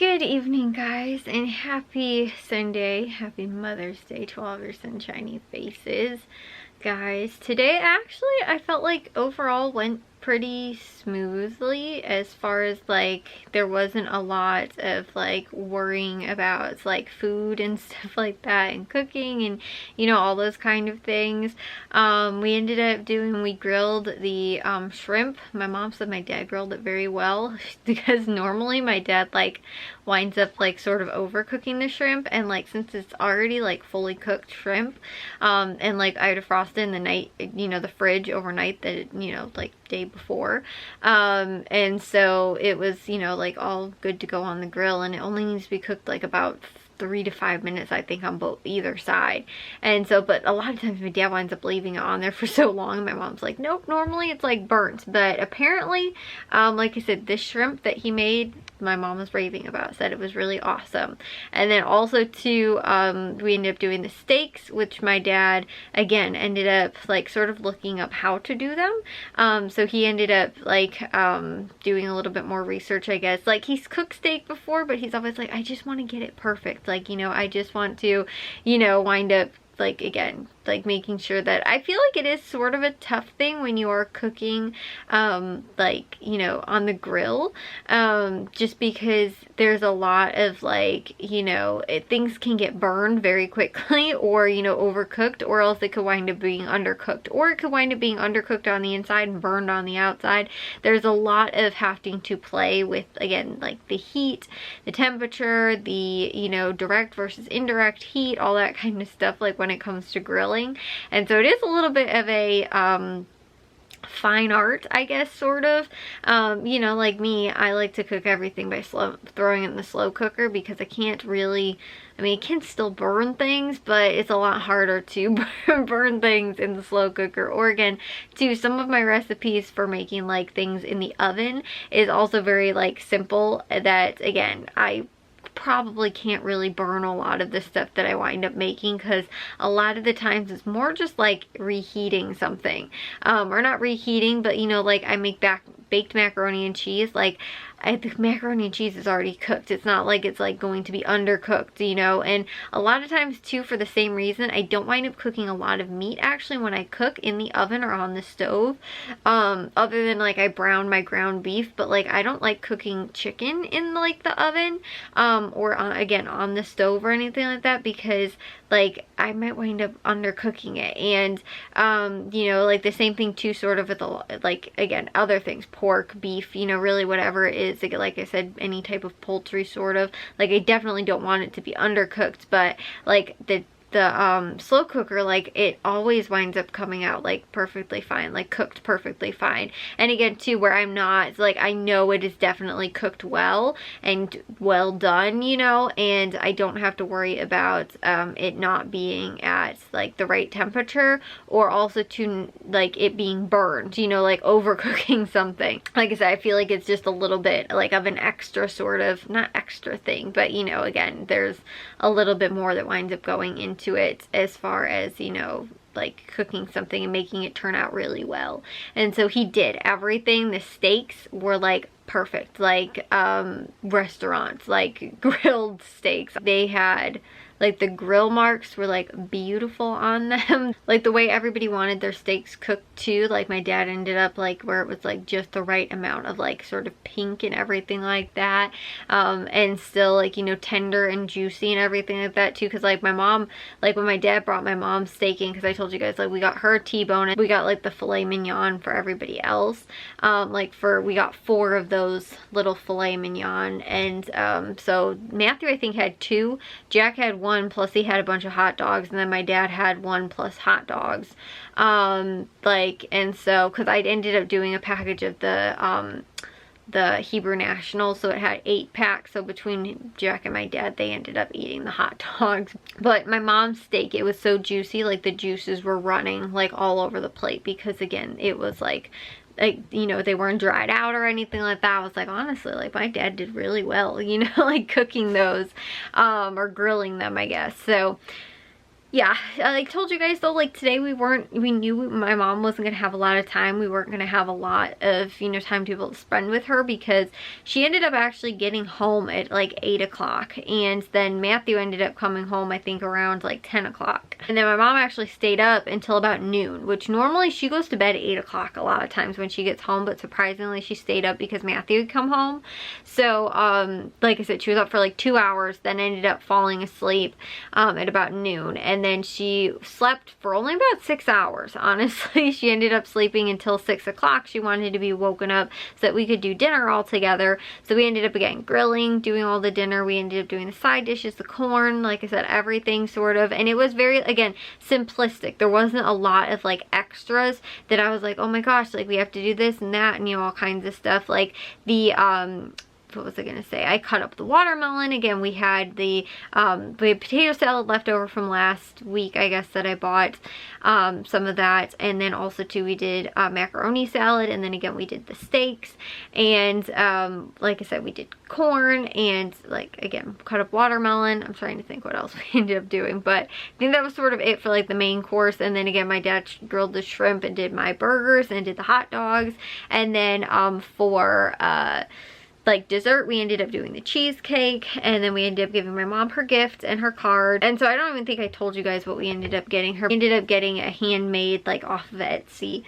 Good evening, guys, and happy Sunday. Happy Mother's Day to all of your sunshiny faces. Guys, today actually I felt like overall went pretty smoothly, as far as like there wasn't a lot of like worrying about like food and stuff like that, and cooking and all those kind of things. We ended up we grilled the shrimp. My mom said my dad grilled it very well because normally my dad like winds up like sort of overcooking the shrimp, and like since it's already like fully cooked shrimp, and like I defrosted in the night, the fridge overnight, that like day before, and so it was like all good to go on the grill, and it only needs to be cooked like about 3 to 5 minutes, I think, on either side. And so, but a lot of times my dad winds up leaving it on there for so long, and my mom's like, nope, normally it's like burnt. But apparently, like I said, this shrimp that he made, my mom was raving about, said it was really awesome. And then also too, we ended up doing the steaks, which my dad again ended up like sort of looking up how to do them. So he ended up like doing a little bit more research, I guess. Like, he's cooked steak before, but he's always like, I just want to get it perfect. Like, I just want to, wind up like, again, like making sure that, I feel like it is sort of a tough thing when you are cooking like on the grill, just because there's a lot of like things can get burned very quickly, or overcooked, or else it could wind up being undercooked, or it could wind up being undercooked on the inside and burned on the outside. There's a lot of having to play with, again, like the heat, the temperature, the direct versus indirect heat, all that kind of stuff, like when it comes to grilling. And so it is a little bit of a fine art, I guess, sort of. Like me, I like to cook everything by throwing it in the slow cooker, because I can't really, it can still burn things, but it's a lot harder to burn things in the slow cooker. Or again, too, some of my recipes for making like things in the oven is also very like simple, that again, I probably can't really burn a lot of the stuff that I wind up making, because a lot of the times it's more just like reheating something, or not reheating, but like I make baked macaroni and cheese. Like, the macaroni and cheese is already cooked. It's not like it's like going to be undercooked, and a lot of times too, for the same reason, I don't wind up cooking a lot of meat actually when I cook in the oven or on the stove, other than like I brown my ground beef. But like, I don't like cooking chicken in like the oven, or again on the stove or anything like that, because like I might wind up undercooking it. And like the same thing too, sort of with like, again, other things, pork, beef, really whatever it is, like I said, any type of poultry, sort of, like I definitely don't want it to be undercooked. But like the slow cooker, like it always winds up coming out like perfectly fine, like cooked perfectly fine. And again too, where I'm not, it's like I know it is definitely cooked well and well done, and I don't have to worry about it not being at like the right temperature, or also to like it being burned, like overcooking something. Like I said, I feel like it's just a little bit like of an extra sort of, not extra thing, but again, there's a little bit more that winds up going into it, as far as like cooking something and making it turn out really well. And so he did everything. The steaks were like perfect, like restaurants, like grilled steaks. They had like the grill marks were like beautiful on them, like the way everybody wanted their steaks cooked too. Like my dad ended up like where it was like just the right amount of like sort of pink and everything like that, and still like tender and juicy and everything like that too. Because like my mom, like when my dad brought my mom steak in, because I told you guys like we got her T-bone and we got like the filet mignon for everybody else, we got 4 of those little filet mignon. And so Matthew, I think, had 2, Jack had 1, plus he had a bunch of hot dogs, and then my dad had 1 plus hot dogs. And so, because I ended up doing a package of the Hebrew National, so it had 8 packs. So between Jack and my dad, they ended up eating the hot dogs. But my mom's steak, it was so juicy, like the juices were running like all over the plate, because again, it was like they weren't dried out or anything like that. I was like, honestly, like my dad did really well, like cooking those, or grilling them, I guess. So yeah, I told you guys though, like today we knew my mom wasn't gonna have a lot of time. We weren't gonna have a lot of, you know, time to be able to spend with her because she ended up actually getting home at like 8 o'clock, and then Matthew ended up coming home I think around like 10 o'clock. And then my mom actually stayed up until about noon, which normally she goes to bed at 8 o'clock a lot of times when she gets home, but surprisingly she stayed up because Matthew had come home. So like I said, she was up for like 2 hours, then ended up falling asleep at about noon, and then she slept for only about 6 hours. Honestly, she ended up sleeping until 6 o'clock. She wanted to be woken up so that we could do dinner all together. So we ended up again grilling, doing all the dinner. We ended up doing the side dishes, the corn, like I said, everything sort of, and it was very, again, simplistic. There wasn't a lot of like extras that I was like, oh my gosh, like we have to do this and that and, you know, all kinds of stuff. Like the what was I gonna say? I cut up the watermelon. Again, we had the potato salad left over from last week, I guess, that I bought some of that. And then also too, we did macaroni salad, and then again we did the steaks, and like I said, we did corn, and like again cut up watermelon. I'm trying to think what else we ended up doing, but I think that was sort of it for like the main course. And then again, my dad grilled the shrimp and did my burgers and did the hot dogs. And then for like dessert, we ended up doing the cheesecake, and then we ended up giving my mom her gift and her card. And so I don't even think I told you guys what we ended up getting her. We ended up getting a handmade, like off of Etsy,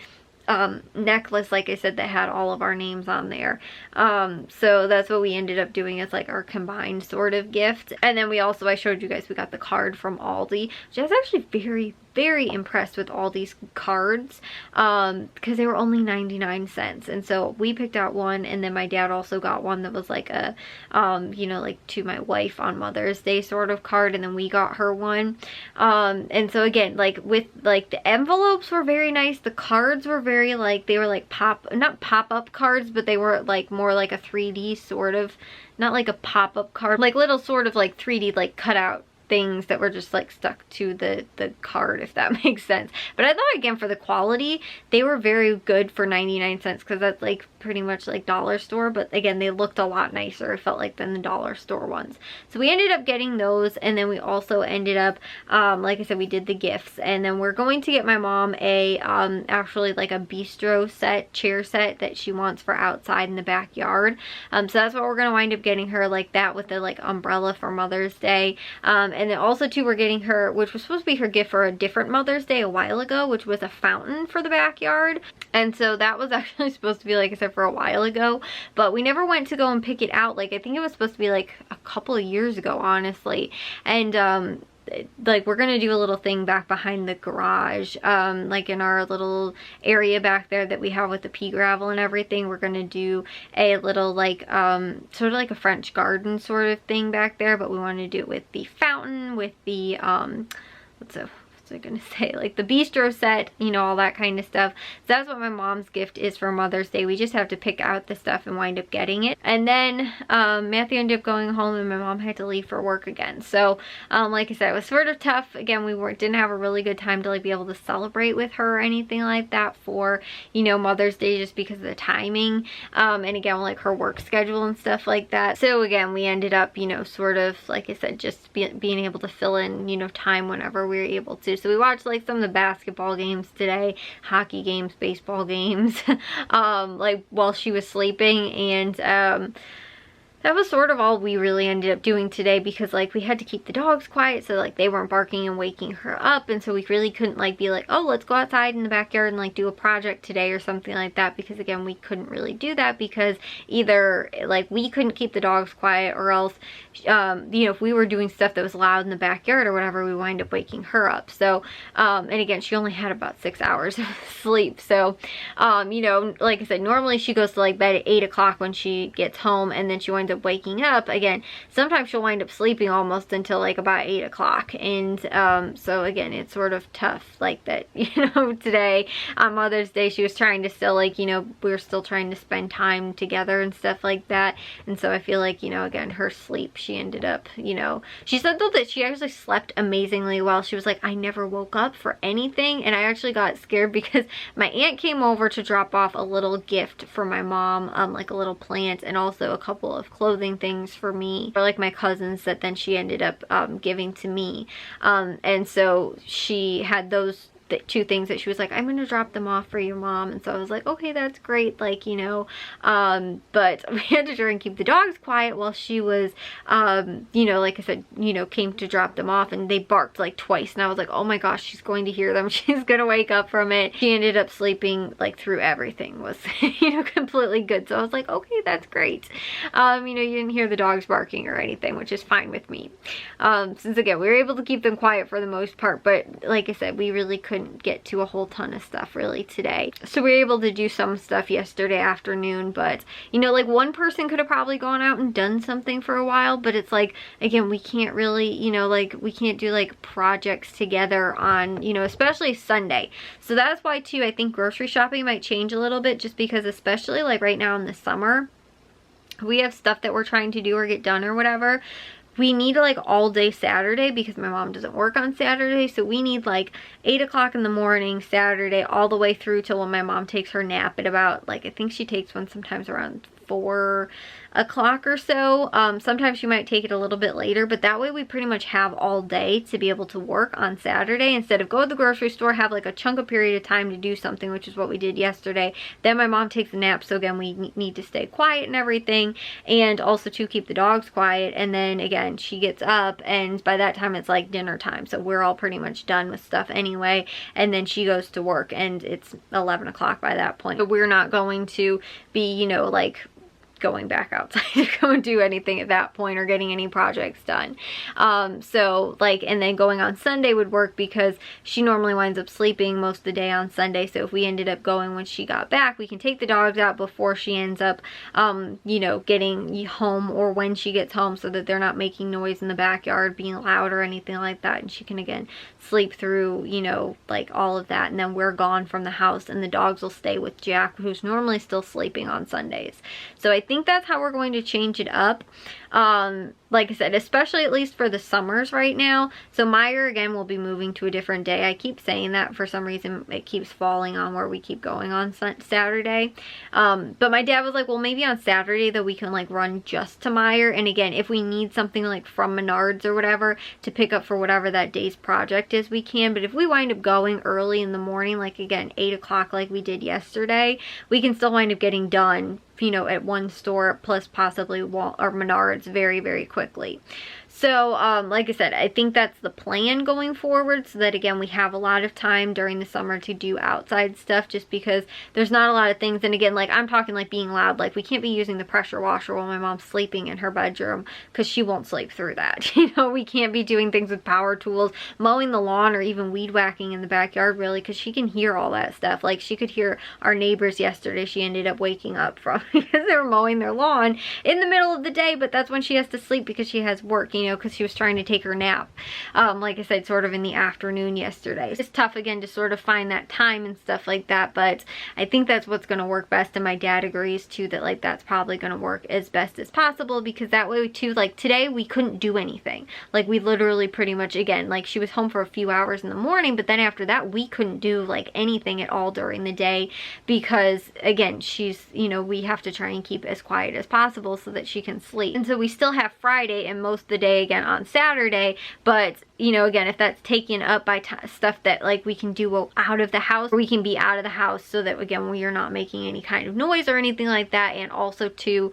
necklace, like I said, that had all of our names on there. So that's what we ended up doing as like our combined sort of gift. And then we also, I showed you guys, we got the card from Aldi, which I was actually very impressed with all these cards because they were only 99 cents. And so we picked out one, and then my dad also got one that was like a you know, like to my wife on Mother's Day sort of card, and then we got her one. And so again, like with like the envelopes were very nice, the cards were very like, they were like not pop-up cards, but they were like more like a 3D sort of, not like a pop-up card, like little sort of like 3D like cutout things that were just like stuck to the card, if that makes sense. But I thought again, for the quality, they were very good for 99 cents because that's like pretty much like dollar store, but again, they looked a lot nicer, it felt like, than the dollar store ones. So we ended up getting those, and then we also ended up like I said, we did the gifts, and then we're going to get my mom a actually like a bistro set, chair set that she wants for outside in the backyard. So that's what we're gonna wind up getting her, like that with the like umbrella for Mother's Day. And then also too, we're getting her, which was supposed to be her gift for a different Mother's Day a while ago, which was a fountain for the backyard. And so that was actually supposed to be, like I said, for a while ago, but we never went to go and pick it out. Like I think it was supposed to be like a couple of years ago, honestly. And like we're gonna do a little thing back behind the garage, like in our little area back there that we have with the pea gravel and everything. We're gonna do a little like sort of like a French garden sort of thing back there, but we want to do it with the fountain, with the what's I gonna say, like the bistro set, you know, all that kind of stuff. So that's what my mom's gift is for Mother's Day. We just have to pick out the stuff and wind up getting it. And then Matthew ended up going home, and my mom had to leave for work again. So like I said, it was sort of tough. Again, we didn't have a really good time to like be able to celebrate with her or anything like that for, you know, Mother's Day, just because of the timing, and again, like her work schedule and stuff like that. So again, we ended up, you know, sort of like I said, just being able to fill in, you know, time whenever we were able to. So we watched like some of the basketball games today, hockey games, baseball games, like while she was sleeping. And that was sort of all we really ended up doing today, because like we had to keep the dogs quiet so like they weren't barking and waking her up, and so we really couldn't like be like, oh, let's go outside in the backyard and like do a project today or something like that, because again, we couldn't really do that because either like we couldn't keep the dogs quiet, or else you know, if we were doing stuff that was loud in the backyard or whatever, we wind up waking her up. So and again, she only had about 6 hours of sleep. So you know, like I said, normally she goes to like bed at 8 o'clock when she gets home, and then she winds up waking up again. Sometimes she'll wind up sleeping almost until like about 8 o'clock. And so again, it's sort of tough like that, you know. Today on Mother's Day, she was trying to still like, you know, we were still trying to spend time together and stuff like that. And so I feel like, you know, again, her sleep, she ended up, you know, she said though that she actually slept amazingly well. She was like, I never woke up for anything. And I actually got scared because my aunt came over to drop off a little gift for my mom, like a little plant and also a couple of clothes clothing things for me, or like my cousins that then she ended up giving to me. And so she had those two things that she was like, I'm gonna drop them off for your mom. And so I was like, okay, that's great, like, you know, but we had to try and keep the dogs quiet while she was, you know, like I said, you know, came to drop them off, and they barked like twice, and I was like, oh my gosh, she's going to hear them, she's gonna wake up from it. She ended up sleeping like through everything, was you know, completely good. So I was like, okay, that's great. You know, you didn't hear the dogs barking or anything, which is fine with me, since again we were able to keep them quiet for the most part. But like I said, we really couldn't get to a whole ton of stuff really today. So we were able to do some stuff yesterday afternoon, but you know, like one person could have probably gone out and done something for a while, but it's like, again, we can't really, you know, like we can't do like projects together on, you know, especially Sunday. So that's why too, I think grocery shopping might change a little bit, just because especially like right now in the summer, we have stuff that we're trying to do or get done or whatever. We need like all day Saturday because my mom doesn't work on Saturday. So we need like 8 o'clock in the morning Saturday all the way through till when my mom takes her nap at about, like, I think she takes one sometimes around 4 o'clock or so. Sometimes she might take it a little bit later, but that way we pretty much have all day to be able to work on Saturday instead of go to the grocery store, have like a chunk of period of time to do something, which is what we did yesterday. Then my mom takes a nap, so again we need to stay quiet and everything, and also to keep the dogs quiet. And then again she gets up, and by that time it's like dinner time, so we're all pretty much done with stuff anyway, and then she goes to work and it's 11 o'clock by that point. But we're not going to be, you know, like going back outside to go and do anything at that point or getting any projects done. So like, and then going on Sunday would work because she normally winds up sleeping most of the day on Sunday. So if we ended up going when she got back, we can take the dogs out before she ends up, you know, getting home, or when she gets home, so that they're not making noise in the backyard, being loud or anything like that. And she can again sleep through, you know, like all of that. And then we're gone from the house, and the dogs will stay with Jack, who's normally still sleeping on Sundays. So I think that's how we're going to change it up. Like I said, especially at least for the summers right now. So Meyer again will be moving to a different day. I keep saying that, for some reason it keeps falling on where we keep going on Saturday. But my dad was like, well, maybe on Saturday though we can like run just to Meyer, and again if we need something like from Menards or whatever to pick up for whatever that day's project is, we can. But if we wind up going early in the morning, like again 8 o'clock like we did yesterday, we can still wind up getting done, you know, at one store plus possibly or Menards very, very quickly. So, like I said, I think that's the plan going forward, so that again we have a lot of time during the summer to do outside stuff, just because there's not a lot of things. And again, like I'm talking like being loud, like we can't be using the pressure washer while my mom's sleeping in her bedroom, because she won't sleep through that. You know, we can't be doing things with power tools, mowing the lawn, or even weed whacking in the backyard really, because she can hear all that stuff. Like she could hear our neighbors yesterday, she ended up waking up from because they were mowing their lawn in the middle of the day, but that's when she has to sleep because she has work, you know, because she was trying to take her nap, like I said, sort of in the afternoon yesterday. It's tough again to sort of find that time and stuff like that, but I think that's what's going to work best, and my dad agrees too that like that's probably going to work as best as possible, because that way too, like today we couldn't do anything. Like we literally pretty much, again, like she was home for a few hours in the morning, but then after that we couldn't do like anything at all during the day, because again she's, you know, we have to try and keep as quiet as possible so that she can sleep. And so we still have Friday and most of the day again on Saturday, but you know, again, if that's taken up by stuff that like we can do out of the house, we can be out of the house, so that again we are not making any kind of noise or anything like that. And also to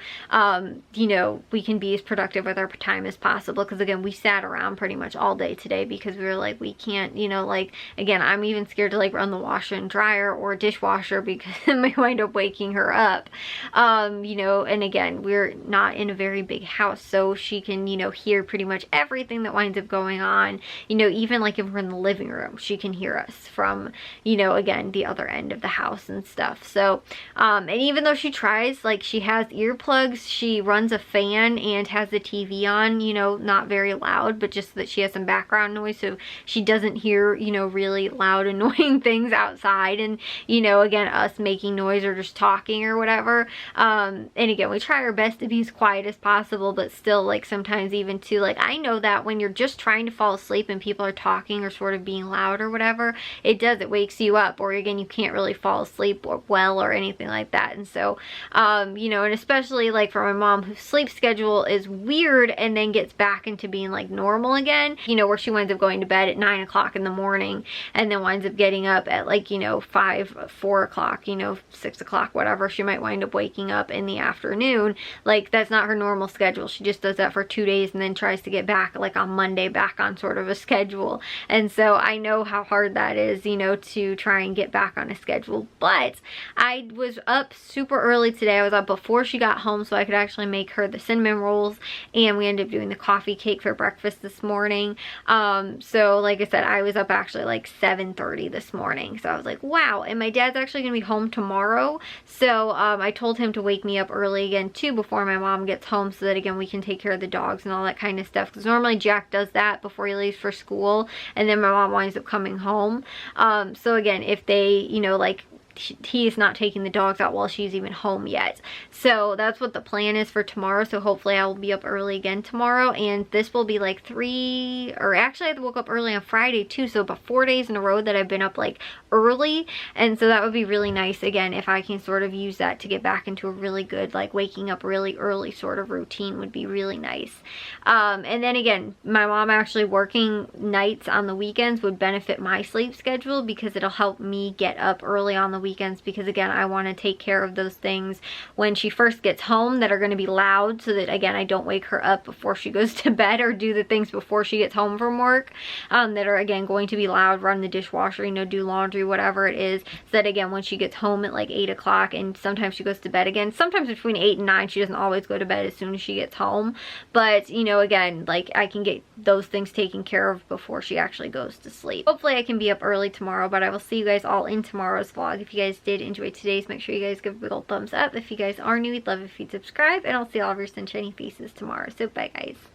you know, we can be as productive with our time as possible, because again we sat around pretty much all day today because we were like, we can't, you know, like again I'm even scared to like run the washer and dryer or dishwasher because it may wind up waking her up. You know, and again we're not in a very big house, so she can, you know, hear pretty much everything that winds up going on. You know, even like if we're in the living room, she can hear us from, you know, again the other end of the house and stuff. So and even though she tries, like she has earplugs, she runs a fan and has the TV on, you know, not very loud, but just that she has some background noise so she doesn't hear, you know, really loud annoying things outside, and you know, again us making noise or just talking or whatever. And again we try our best to be as quiet as possible, but still like sometimes even too, like I know that when you're just trying to fall asleep and people are talking or sort of being loud or whatever, it does, it wakes you up, or again, you can't really fall asleep or well or anything like that. And so, you know, and especially like for my mom whose sleep schedule is weird and then gets back into being like normal again, you know, where she winds up going to bed at 9 o'clock in the morning and then winds up getting up at like, you know, 4 o'clock, you know, 6 o'clock, whatever. She might wind up waking up in the afternoon. Like, that's not her normal schedule. She just does that for 2 days and then tries to get back like on Monday back on sort of a schedule. And so I know how hard that is, you know, to try and get back on a schedule. But I was up super early today. I was up before she got home so I could actually make her the cinnamon rolls, and we ended up doing the coffee cake for breakfast this morning. So like I said, I was up actually like 7:30 this morning. So I was like, wow. And my dad's actually gonna be home tomorrow. So I told him to wake me up early again too before my mom gets home, so that again we can take care of the dogs and all that kind of stuff. Because normally Jack does that before he leaves for school, and then my mom winds up coming home. So again, if they, you know, like, he is not taking the dogs out while she's even home yet. So that's what the plan is for tomorrow. So hopefully I will be up early again tomorrow, and this will be like 3, or actually I woke up early on Friday too, so about 4 days in a row that I've been up like early. And so that would be really nice again if I can sort of use that to get back into a really good like waking up really early sort of routine would be really nice. And then again, my mom actually working nights on the weekends would benefit my sleep schedule, because it'll help me get up early on the weekends, because again, I want to take care of those things when she first gets home that are going to be loud, so that again, I don't wake her up before she goes to bed, or do the things before she gets home from work that are again going to be loud, run the dishwasher, you know, do laundry, whatever it is, so that again, when she gets home at like 8 o'clock, and sometimes she goes to bed again, sometimes between 8 and 9, she doesn't always go to bed as soon as she gets home, but you know, again, like I can get those things taken care of before she actually goes to sleep. Hopefully I can be up early tomorrow, but I will see you guys all in tomorrow's vlog. If you guys did enjoy today's, make sure you guys give a big old thumbs up. If you guys are new, we'd love if you'd subscribe, and I'll see all of your sunshiny faces tomorrow. So bye guys.